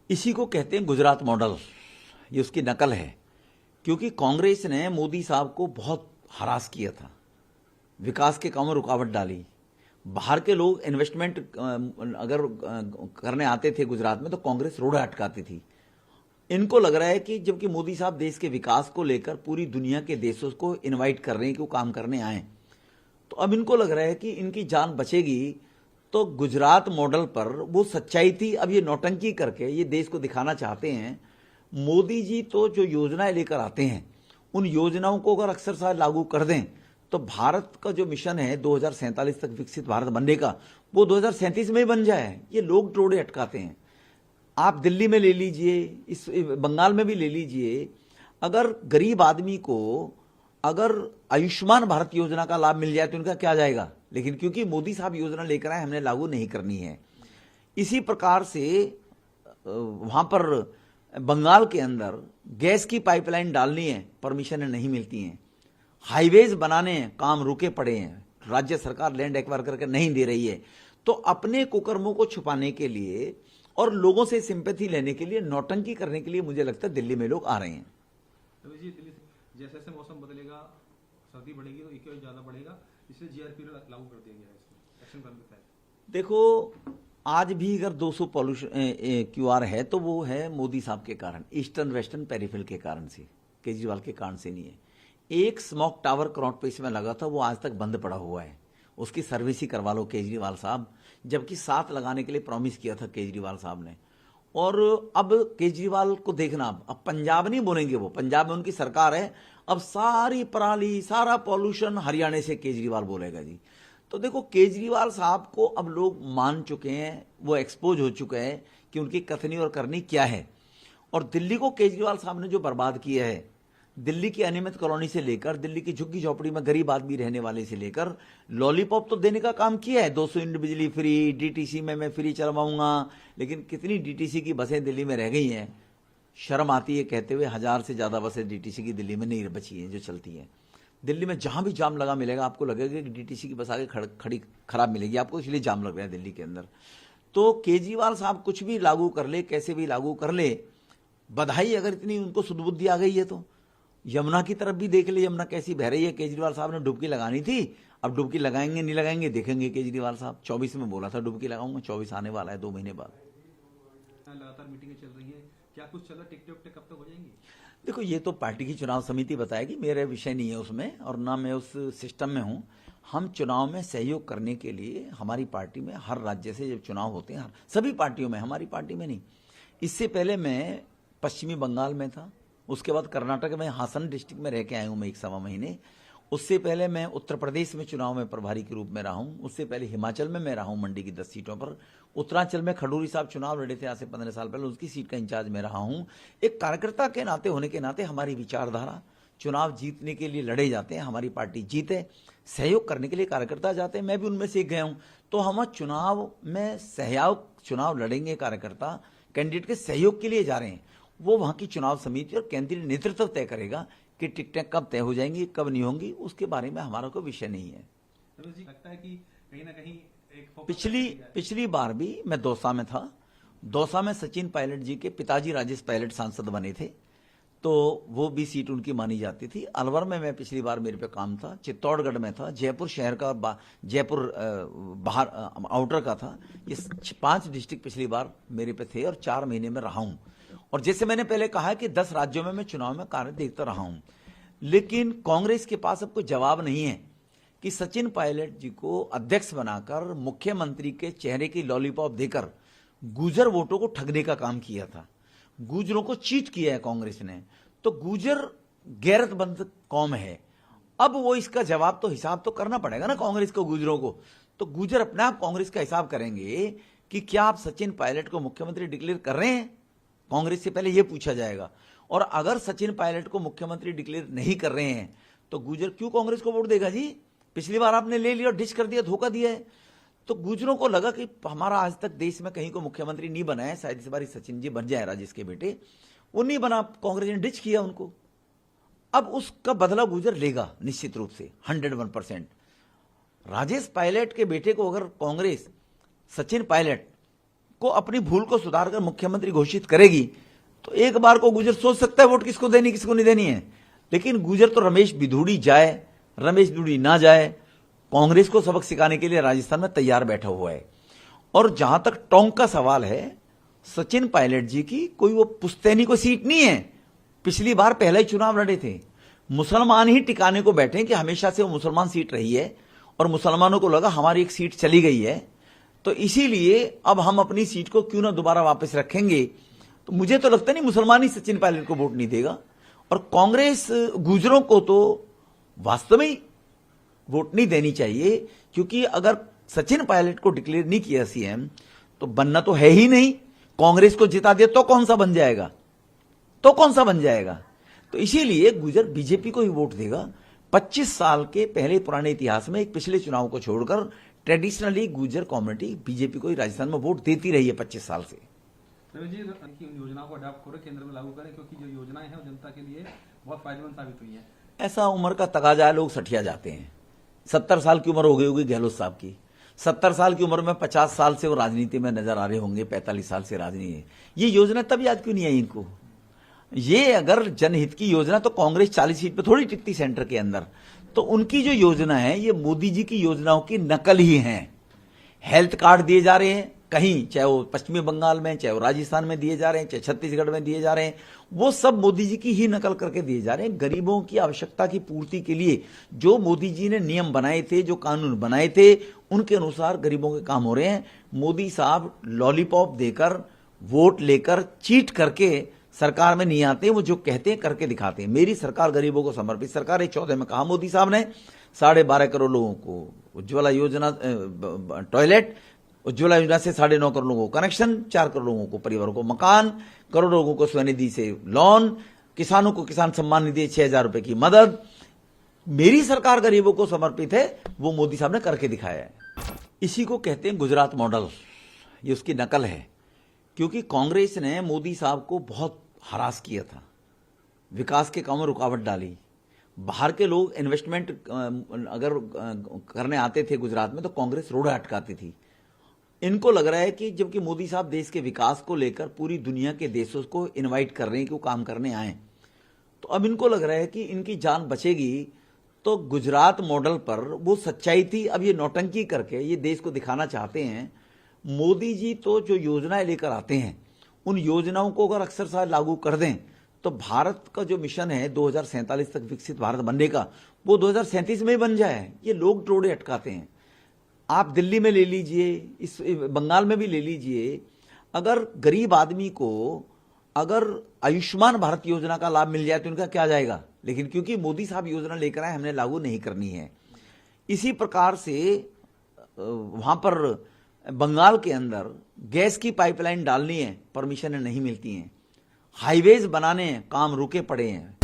इसी को कहते हैं गुजरात मॉडल। ये उसकी नकल है, क्योंकि कांग्रेस ने मोदी साहब को बहुत हरास किया था, विकास के कामों में रुकावट डाली। बाहर के लोग इन्वेस्टमेंट अगर करने आते थे गुजरात में तो कांग्रेस रोड अटकाती थी। इनको लग रहा है कि जबकि मोदी साहब देश के विकास को लेकर पूरी दुनिया के देशों को इनवाइट कर रहे हैं कि वो काम करने आए, तो अब इनको लग रहा है कि इनकी जान बचेगी। तो गुजरात मॉडल पर वो सच्चाई थी, अब ये नौटंकी करके ये देश को दिखाना चाहते हैं। मोदी जी तो जो योजनाएं लेकर आते हैं उन योजनाओं को अगर अक्सर साल लागू कर दें तो भारत का जो मिशन है 2047 तक विकसित भारत बनने का, वो 2037 में ही बन जाए। ये लोग रोड़े अटकाते हैं। आप दिल्ली में ले लीजिए, इस बंगाल में भी ले लीजिए, अगर गरीब आदमी को अगर आयुष्मान भारत योजना का लाभ मिल जाए तो उनका क्या जाएगा, लेकिन क्योंकि मोदी साहब योजना लेकर आए हमने लागू नहीं करनी है। इसी प्रकार से वहां पर बंगाल के अंदर गैस की पाइपलाइन डालनी है, परमिशन नहीं मिलती हैं। हाईवेज बनाने हैं, काम रुके पड़े हैं, राज्य सरकार लैंड एक्वायर करके नहीं दे रही है। तो अपने कुकर्मों को छुपाने के लिए और लोगों से सिंपैथी लेने के लिए, नौटंकी करने के लिए मुझे लगता है दिल्ली में लोग आ रहे हैं। तो जी दिल्ली जैसे जैसे मौसम बदलेगा, सर्दी बढ़ेगी तो इक्के ज्यादा बढ़ेगा, इसलिए जीआरपी लागू कर दिया गया है, इसमें एक्शन प्लान बताया। देखो, आज भी अगर 200 पॉल्यूशन क्यूआर है तो वो है मोदी साहब के कारण, ईस्टर्न वेस्टर्न पेरिफेरल के कारण से, केजरीवाल के कारण से नहीं है। एक स्मोक टावर क्रॉट पेस में लगा था, वो आज तक बंद पड़ा हुआ है, उसकी सर्विस ही करवा लो केजरीवाल साहब, जबकि 7 लगाने के लिए प्रॉमिस किया था केजरीवाल साहब ने। और अब केजरीवाल को देखना, अब पंजाब नहीं बोलेंगे, वो पंजाब में उनकी सरकार है, अब सारी पराली सारा पॉल्यूशन हरियाणा से केजरीवाल बोलेगा जी। तो देखो, केजरीवाल साहब को अब लोग मान चुके हैं, वो एक्सपोज हो चुके हैं कि उनकी कथनी और करनी क्या है। और दिल्ली को केजरीवाल साहब ने जो बर्बाद किया है, दिल्ली की अनियमित कॉलोनी से लेकर दिल्ली की झुग्गी झोपड़ी में गरीब आदमी रहने वाले से लेकर लॉलीपॉप तो देने का काम किया है, 200 यूनिट बिजली फ्री, डीटीसी में मैं फ्री चलवाऊंगा। लेकिन कितनी डीटीसी की बसें दिल्ली में रह गई हैं, शर्म आती है कहते हुए। 1000 से ज्यादा बसें डीटीसी की दिल्ली में नहीं बची हैं जो चलती हैं। दिल्ली में जहां भी जाम लगा मिलेगा, आपको लगेगा कि डीटीसी की बस आगे खड़ी खराब मिलेगी आपको, इसलिए जाम लग रहा है दिल्ली के अंदर। तो केजरीवाल साहब कुछ भी लागू कर ले, कैसे भी लागू कर ले, बधाई। अगर इतनी उनको सुदबुद्धि आ गई है तो यमुना की तरफ भी देख ले, यमुना कैसी बह रही है। केजरीवाल साहब ने डुबकी लगानी थी, अब डुबकी लगाएंगे नहीं लगाएंगे देखेंगे। केजरीवाल साहब 24 में बोला था डुबकी लगाऊंगा, 24 आने वाला है, 2 महीने बाद। लगातार मीटिंगें चल रही है, क्या कुछ चल रहा है, टिकटे कब तक हो जाएंगी? देखो, ये तो पार्टी की चुनाव समिति बताएगी, मेरा विषय नहीं है उसमें, और ना मैं उस सिस्टम में हूं। हम चुनाव में सहयोग करने के लिए हमारी पार्टी में हर राज्य से जब चुनाव होते हैं, सभी पार्टियों में, हमारी पार्टी में नहीं। इससे पहले मैं पश्चिमी बंगाल में था, उसके बाद कर्नाटक में हासन डिस्ट्रिक्ट में रह के आया हूं मैं 1.25 महीने। उससे पहले मैं उत्तर प्रदेश में चुनाव में प्रभारी के रूप में रहा हूं। उससे पहले हिमाचल में मैं रहा हूं मंडी की 10 सीटों पर। उत्तरांचल में खडूरी साहब चुनाव लड़े थे आज से 15 साल पहले, उसकी सीट का इंचार्ज मैं रहा हूं। एक कार्यकर्ता के नाते होने के नाते हमारी विचारधारा, चुनाव जीतने के लिए लड़े जाते हैं, हमारी पार्टी जीते, सहयोग करने के लिए कार्यकर्ता जाते हैं, मैं भी उनमें से एक गया हूं। तो हम चुनाव में सहयोग, चुनाव लड़ेंगे कार्यकर्ता, कैंडिडेट के सहयोग के लिए जा रहे हैं। वो वहां की चुनाव समिति और केंद्रीय नेतृत्व तय करेगा कि टिकटें कब तय हो जाएंगी, कब नहीं होंगी, उसके बारे में हमारा कोई विषय नहीं है। जी लगता है कि कहीं ना कहीं एक पिछली बार भी मैं दौसा में था। दौसा में सचिन पायलट जी के पिताजी राजेश पायलट सांसद बने थे, तो वो भी सीट उनकी मानी जाती थी। अलवर में मैं पिछली बार मेरे पे काम था, चित्तौड़गढ़ में था, जयपुर शहर का, जयपुर बाहर आउटर का था। ये 5 डिस्ट्रिक्ट पिछली बार मेरे पे थे और 4 महीने में रहा हूं। और जैसे मैंने पहले कहा कि 10 राज्यों में मैं चुनाव में कार्य देखता रहा हूं। लेकिन कांग्रेस के पास अब कोई जवाब नहीं है कि सचिन पायलट जी को अध्यक्ष बनाकर मुख्यमंत्री के चेहरे की लॉलीपॉप देकर गुर्जर वोटों को ठगने का काम किया था। गुर्जरों को चीट किया है कांग्रेस ने। तो गुर्जर गैरतमंद कौम है, अब वो इसका जवाब तो, हिसाब तो करना पड़ेगा ना कांग्रेस को, गुर्जरों को। तो गुर्जर अपने आप कांग्रेस का हिसाब करेंगे कि क्या आप सचिन पायलट को मुख्यमंत्री डिक्लेयर कर रहे हैं। कांग्रेस से पहले यह पूछा जाएगा। और अगर सचिन पायलट को मुख्यमंत्री डिक्लेयर नहीं कर रहे हैं तो गुर्जर क्यों कांग्रेस को वोट देगा जी। पिछली बार आपने ले लिया और डिच कर दिया, धोखा दिया है। तो गुर्जरों को लगा कि हमारा आज तक देश में कहीं को मुख्यमंत्री नहीं बना है, शायद इस बार सचिन जी बन जाए, राजेश के बेटे। वो नहीं बना, कांग्रेस ने डिच किया उनको। अब उसका बदला गुर्जर लेगा निश्चित रूप से, 101%। राजेश पायलट के बेटे को अगर कांग्रेस, सचिन पायलट को अपनी भूल को सुधारकर मुख्यमंत्री घोषित करेगी तो एक बार को गुजर सोच सकता है वोट किसको देनी किसको नहीं देनी है। लेकिन गुजर तो रमेश बिधूड़ी जाए रमेश बिधूड़ी ना जाए, कांग्रेस को सबक सिखाने के लिए राजस्थान में तैयार बैठा हुआ है। और जहां तक टोंक का सवाल है, सचिन पायलट जी की कोई वो पुश्तैनी को सीट नहीं है। पिछली बार पहला ही चुनाव लड़े थे, मुसलमान ही टिकाने को बैठे कि हमेशा से वो मुसलमान सीट रही है और मुसलमानों को लगा हमारी एक सीट चली गई है, तो इसीलिए अब हम अपनी सीट को क्यों ना दोबारा वापस रखेंगे। तो मुझे तो लगता नहीं मुसलमान ही सचिन पायलट को वोट नहीं देगा। और कांग्रेस गुजरों को तो वास्तव में वोट नहीं देनी चाहिए, क्योंकि अगर सचिन पायलट को डिक्लेयर नहीं किया सीएम तो बनना तो है ही नहीं। कांग्रेस को जिता दिया तो कौन सा बन जाएगा, तो कौन सा बन जाएगा। तो इसीलिए गुजर बीजेपी को ही वोट देगा। 25 साल के पहले पुराने इतिहास में एक पिछले चुनाव को छोड़कर ट्रेडिशनली गुजर कम्युनिटी बीजेपी को ही राजस्थान में वोट देती रही है 25 साल से। रमेश जी, उन योजनाओं को अडॉप्ट करो, केंद्र में लागू करें, क्योंकि जो योजनाएं हैं वो जनता के लिए बहुत फायदेमंद साबित हुई है। ऐसा उम्र का तकाजा है, लोग सठिया जाते हैं। 70 साल की उम्र हो गई होगी गहलोत साहब की। 70 साल की उम्र में 50 साल से वो राजनीति में नजर आ रहे होंगे, 45 साल से राजनीति। ये योजना तब याद क्यों नहीं आई इनको। ये अगर जनहित की योजना तो कांग्रेस 40 सीट पे थोड़ी टिकती सेंटर के अंदर। तो उनकी जो योजना है ये मोदी जी की योजनाओं की नकल ही है। हेल्थ कार्ड दिए जा रहे हैं कहीं, चाहे वो पश्चिमी बंगाल में, चाहे वो राजस्थान में दिए जा रहे हैं, चाहे छत्तीसगढ़ में दिए जा रहे हैं, वो सब मोदी जी की ही नकल करके दिए जा रहे हैं। गरीबों की आवश्यकता की पूर्ति के लिए जो मोदी जी ने नियम बनाए थे, जो कानून बनाए थे, उनके अनुसार गरीबों के काम हो रहे हैं। मोदी साहब लॉलीपॉप देकर, वोट लेकर, चीट करके सरकार में नहीं आते, वो जो कहते हैं करके दिखाते हैं। मेरी सरकार गरीबों को समर्पित सरकार है। 14 में कहा मोदी साहब ने 12.5 करोड़ लोगों को उज्ज्वला योजना टॉयलेट, उज्ज्वला योजना से 9.5 करोड़ लोगों को कनेक्शन, 4 करोड़ लोगों को परिवारों को मकान, करोड़ों लोगों को स्वनिधि से लोन, किसानों को किसान सम्मान निधि 6,000 रुपए की मदद। मेरी सरकार गरीबों को समर्पित है, वो मोदी साहब ने करके दिखाया है। इसी को कहते हैं गुजरात मॉडल। ये उसकी नकल है, क्योंकि कांग्रेस ने मोदी साहब को बहुत हरास किया था, विकास के कामों में रुकावट डाली। बाहर के लोग इन्वेस्टमेंट अगर करने आते थे गुजरात में तो कांग्रेस रोड अटकाती थी। इनको लग रहा है कि जबकि मोदी साहब देश के विकास को लेकर पूरी दुनिया के देशों को इनवाइट कर रहे हैं कि वो काम करने आए, तो अब इनको लग रहा है कि इनकी जान बचेगी। तो गुजरात मॉडल पर वो सच्चाई थी, अब ये नौटंकी करके ये देश को दिखाना चाहते हैं। मोदी जी तो जो योजनाएं लेकर आते हैं, उन योजनाओं को अगर अक्सर साल लागू कर दें तो भारत का जो मिशन है 2047 तक विकसित भारत बनने का, वो 2037 में ही बन जाए। ये लोग टोड़े अटकाते हैं। आप दिल्ली में ले लीजिए, इस बंगाल में भी ले लीजिए, अगर गरीब आदमी को अगर आयुष्मान भारत योजना का लाभ मिल जाए तो उनका क्या जाएगा। लेकिन क्योंकि मोदी साहब योजना लेकर आए, हमने लागू नहीं करनी है। इसी प्रकार से वहां पर बंगाल के अंदर गैस की पाइपलाइन डालनी है, परमिशन नहीं मिलती हैं। हाईवेज बनाने हैं, काम रुके पड़े हैं।